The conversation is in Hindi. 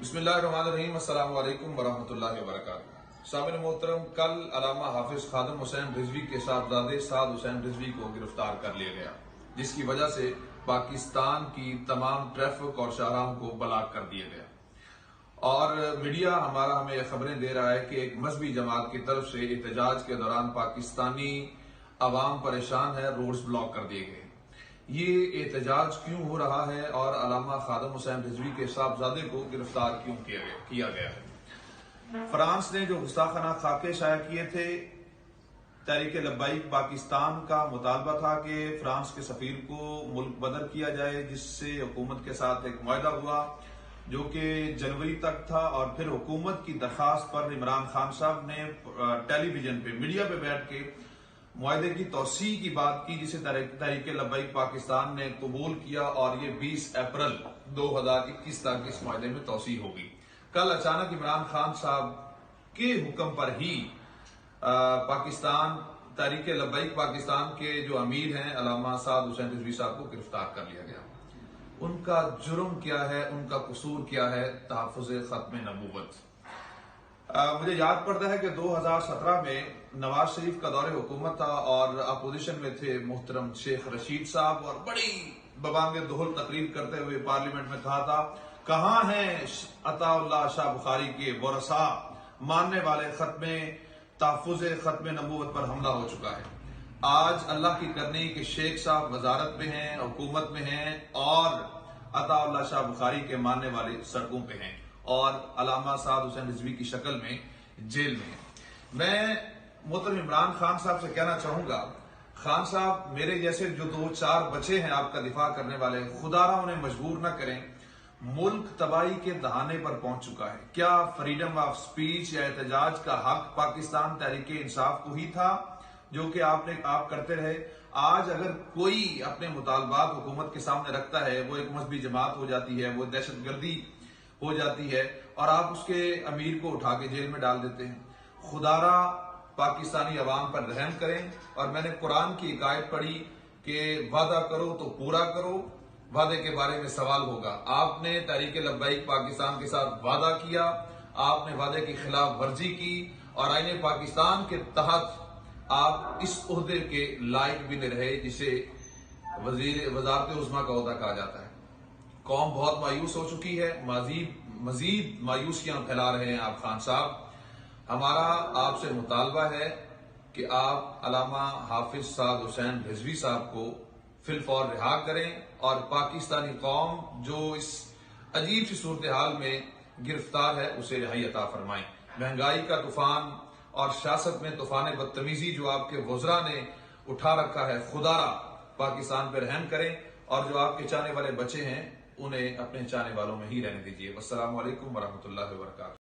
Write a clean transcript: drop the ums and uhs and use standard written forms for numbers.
बिस्मिल्लाहिर्रहमानिर्रहीम। अस्सलामु अलैकुम वरहमतुल्लाहि वबरकातुहू। सामिन मोहतरम, कल अल्लामा हाफिज खादिम हुसैन रिजवी के साहबजादे साद हुसैन रिजवी को गिरफ्तार कर लिया गया, जिसकी वजह से पाकिस्तान की तमाम ट्रैफिक और शाहराहों को ब्लॉक कर दिया गया। और मीडिया हमारा हमें यह खबरें दे रहा है कि एक मजहबी जमात की तरफ से एहतजाज के दौरान पाकिस्तानी अवाम परेशान है, रोड्स ब्लॉक कर दिए गए। ये एहतजाज क्यों हो रहा है और अल्लामा खादिम हुसैन रिजवी के साहबजादे को गिरफ्तार क्यों किया गया है? फ्रांस ने जो गुस्ताखाना खाके शाया किए थे, तहरीक लब्बाइक पाकिस्तान का मुतालबा था कि फ्रांस के सफीर को मुल्क बदर किया जाए, जिससे हुकूमत के साथ एक मुआहदा हुआ जो कि जनवरी तक था। और फिर हुकूमत की दरखास्त पर इमरान खान साहब ने टेलीविजन पे, मीडिया पे बैठ के मुआहदे की तौसी की बात की, जिसे तहरीक लब्बाइक पाकिस्तान ने कबूल किया और ये 20 अप्रैल 2021 तक इस मुआहदे में तौसी होगी। कल अचानक इमरान खान साहब के हुक्म पर ही पाकिस्तान तहरीक लब्बाइक पाकिस्तान के जो अमीर हैं अल्लामा साद हुसैन रिजवी साहब को गिरफ्तार कर लिया गया। उनका जुर्म क्या है, उनका कसूर क्या है? तहफ़्फ़ुज़ खत्म नबूवत। मुझे याद पड़ता है कि 2017 में नवाज शरीफ का दौरे हुकूमत था और अपोजिशन में थे मोहतरम शेख रशीद साहब, और बड़ी बबांगे दोहल तकरीर करते हुए पार्लियामेंट में कहा था, कहां है अताउल्लाह शाह बुखारी के वरसा, मानने वाले खत्मे तहफ़्फ़ुज़ खत्म नबूवत पर हमला हो चुका है। आज अल्लाह की करनी कि शेख साहब वजारत में हैं, हुकूमत में हैं, और अताउल्लाह शाह बुखारी के मानने वाले सड़कों पे हैं और अल्लामा साद हुसैन रिजवी की शक्ल में जेल में है। मैं मोहतरम इमरान खान साहब से कहना चाहूंगा, खान साहब, मेरे जैसे जो 2-4 बच्चे हैं आपका दिफा करने वाले, खुदारा उन्हें मजबूर न करें। मुल्क तबाही के दहाने पर पहुंच चुका है। क्या फ्रीडम ऑफ स्पीच या एहतजाज का हक पाकिस्तान तहरीक इंसाफ को ही था जो कि आप करते रहे? आज अगर कोई अपने मुतालबात हुकूमत के सामने रखता है, वो एक मजहबी जमात हो जाती है, वो दहशतगर्दी हो जाती है, और आप उसके अमीर को उठा के जेल में डाल देते हैं। खुदारा पाकिस्तानी अवाम पर रहम करें। और मैंने कुरान की एक आयत पढ़ी कि वादा करो तो पूरा करो, वादे के बारे में सवाल होगा। आपने तहरीक लब्बाइक पाकिस्तान के साथ वादा किया, आपने वादे की खिलाफ वर्जी की और आईने पाकिस्तान के तहत आप इस ओहदे के लायक भी नहीं रहे, जिसे वजारत उज़्मा का ओहदा कहा जाता है। कौम बहुत मायूस हो चुकी है, मजीद मायूसियां फैला रहे हैं आप खान साहब। हमारा आपसे मुतालबा है कि आप अल्लामा हाफिज साद हुसैन रिजवी साहब को फिलफौर रिहा करें और पाकिस्तानी कौम जो इस अजीब सी सूरत हाल में गिरफ्तार है उसे रिहाई अता फरमाएं। महंगाई का तूफान और सियासत में तूफान बदतमीजी जो आपके वज़रा ने उठा रखा है, खुदारा पाकिस्तान पर रहम करें और जो आपके चाहने वाले बच्चे हैं उन्हें अपने चाहने वालों में ही रहने दीजिए। वस्सलामु अलैकुम वरहमतुल्लाहि वबरकातुहू।